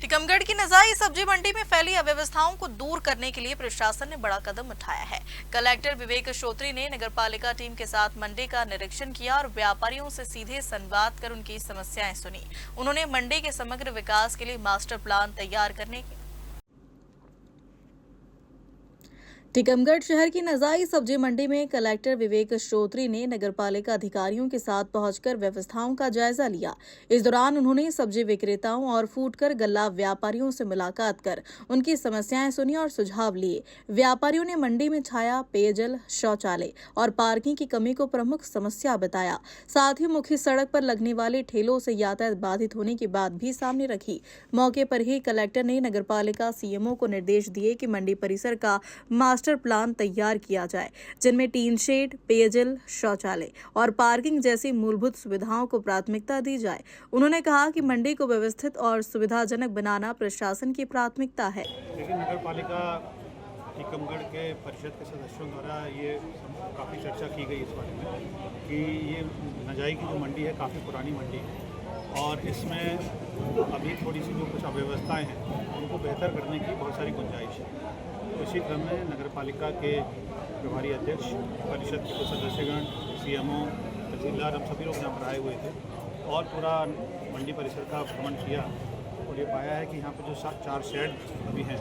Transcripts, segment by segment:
टीकमगढ़ की नजाई सब्जी मंडी में फैली अव्यवस्थाओं को दूर करने के लिए प्रशासन ने बड़ा कदम उठाया है। कलेक्टर विवेक श्रोत्री ने नगरपालिका टीम के साथ मंडी का निरीक्षण किया और व्यापारियों से सीधे संवाद कर उनकी समस्याएं सुनी। उन्होंने मंडी के समग्र विकास के लिए मास्टर प्लान तैयार करने टीकमगढ़ शहर की नजाई सब्जी मंडी में कलेक्टर विवेक श्रोत्री ने नगरपालिका अधिकारियों के साथ पहुंचकर व्यवस्थाओं का जायजा लिया। इस दौरान उन्होंने सब्जी विक्रेताओं और फूटकर गल्ला व्यापारियों से मुलाकात कर उनकी समस्याएं सुनी और सुझाव लिए। व्यापारियों ने मंडी में छाया पेयजल, शौचालय और पार्किंग की कमी को प्रमुख समस्या बताया। साथ ही मुख्य सड़क पर लगने वाले ठेलों से यातायात बाधित होने की बात भी सामने रखी। मौके पर ही कलेक्टर ने नगरपालिका सीएमओ को निर्देश दिए कि मंडी परिसर का मास्टर प्लान तैयार किया जाए, जिनमें टीन शेड, पेयजल, शौचालय और पार्किंग जैसी मूलभूत सुविधाओं को प्राथमिकता दी जाए। उन्होंने कहा कि मंडी को व्यवस्थित और सुविधाजनक बनाना प्रशासन की प्राथमिकता है। लेकिन नगरपालिका टीकमगढ़ के परिषद के सदस्यों द्वारा ये काफ़ी चर्चा की गई इस बारे में कि ये नजाई की जो मंडी है काफ़ी पुरानी मंडी है और इसमें अभी थोड़ी सी जो कुछ अव्यवस्थाएं हैं उनको बेहतर करने की बहुत सारी गुंजाइश है। तो इसी क्रम में नगरपालिका के प्रभारी अध्यक्ष, परिषद के कुछ सदस्यगण, सीएमओ, तहसीलदार, हम सभी लोग यहाँ पर आए हुए थे और पूरा मंडी परिसर का भ्रमण किया और ये पाया है कि यहाँ पर जो 4 शेड अभी हैं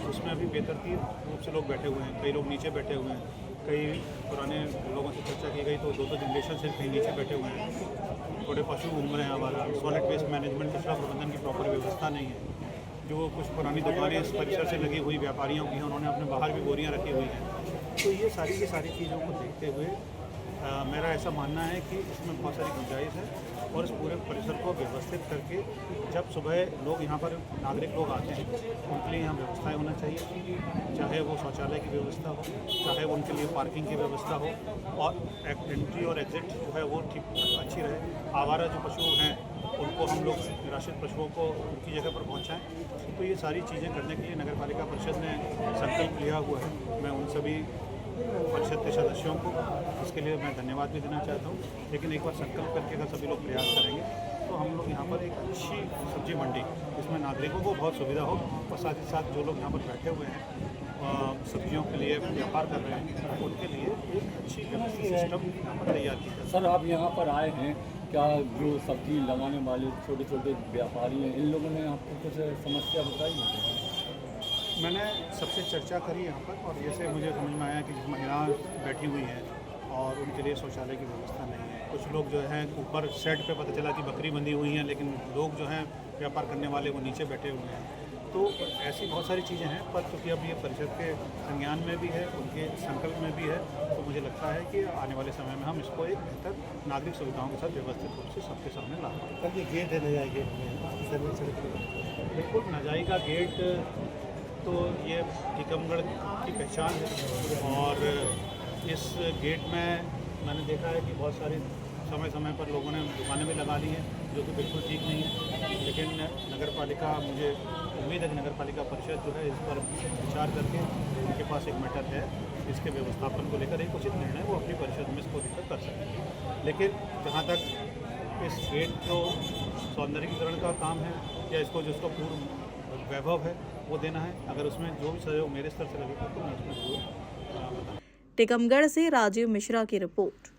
उसमें अभी बेतरतीब रूप से लोग बैठे हुए हैं। कई लोग नीचे बैठे हुए हैं, कई पुराने लोगों से चर्चा की गई तो 2 जनरेशन से कहीं नीचे बैठे हुए हैं। थोड़े पशु घूम रहे हैं हमारा, सॉलिड वेस्ट मैनेजमेंट, कचरा प्रबंधन की प्रॉपर व्यवस्था नहीं है। जो कुछ पुरानी दुकानें इस परिसर से लगी हुई व्यापारियों की हैं, उन्होंने अपने बाहर भी बोरियां रखी हुई हैं। तो ये सारी की सारी चीज़ों को देखते हुए मेरा ऐसा मानना है कि इसमें बहुत सारी गुंजाइश है और इस पूरे परिसर को व्यवस्थित करके जब सुबह लोग यहाँ पर नागरिक लोग आते हैं उनके लिए यहाँ व्यवस्थाएं होना चाहिए, चाहे वो शौचालय की व्यवस्था हो, चाहे वो उनके लिए पार्किंग की व्यवस्था हो और एंट्री और एग्जिट जो है वो ठीक अच्छी रहे। आवारा जो पशु हैं उनको हम लोग निराश्रित पशुओं को उनकी जगह पर पहुँचाएँ। तो ये सारी चीज़ें करने के लिए नगरपालिका परिषद ने संकल्प लिया हुआ है। मैं उन सभी परिषद के सदस्यों को इसके लिए मैं धन्यवाद भी देना चाहता हूँ। लेकिन एक बार संकल्प करके अगर सभी लोग प्रयास करेंगे तो हम लोग यहाँ पर एक अच्छी सब्जी मंडी जिसमें नागरिकों को बहुत सुविधा हो और साथ ही साथ जो लोग यहाँ पर बैठे हुए हैं सब्जियों के लिए व्यापार कर रहे हैं उनके लिए एक अच्छी व्यवस्थित सिस्टम यहाँ पर तैयार किया जाए। सर, आप यहाँ पर आए हैं, क्या जो सब्जी लगाने वाले छोटे छोटे व्यापारी हैं इन लोगों ने आपको कुछ समस्या बताई है? मैंने सबसे चर्चा करी यहाँ पर और जैसे मुझे समझ में आया कि महिलाएं बैठी हुई हैं और उनके लिए शौचालय की व्यवस्था नहीं है। कुछ लोग जो हैं ऊपर शेड पे पता चला कि बकरी बंधी हुई हैं, लेकिन लोग जो हैं व्यापार करने वाले वो नीचे बैठे हुए हैं। तो ऐसी बहुत सारी चीज़ें हैं, पर चूँकि अब ये परिषद के संज्ञान में भी है, उनके संकल्प में भी है, तो मुझे लगता है कि आने वाले समय में हम इसको एक बेहतर नागरिक सुविधाओं के साथ व्यवस्थित रूप से सबके सामने ला पाएंगे। ये गेट है नजाई गेट, बिल्कुल नजाई का गेट तो ये टीकमगढ़ की पहचान है और इस गेट में मैंने देखा है कि बहुत सारी समय समय पर लोगों ने दुकानें भी लगा ली हैं जो कि बिल्कुल ठीक नहीं है। लेकिन नगरपालिका, मुझे उम्मीद है कि नगरपालिका परिषद जो है इस पर विचार करके उनके पास एक मैटर है, इसके व्यवस्थापन को लेकर एक उचित निर्णय वो अपनी परिषद में इसको लेकर कर सकेंगे। लेकिन जहाँ तक इस गेट को सौंदर्यीकरण का काम है या इसको जिसको पूर्व वैभव है वो देना है, अगर उसमें जो भी सहयोग मेरे स्तर से लगेगा तो मैं उसमें जरूर बताऊँ। टीकमगढ़ से राजीव मिश्रा की रिपोर्ट।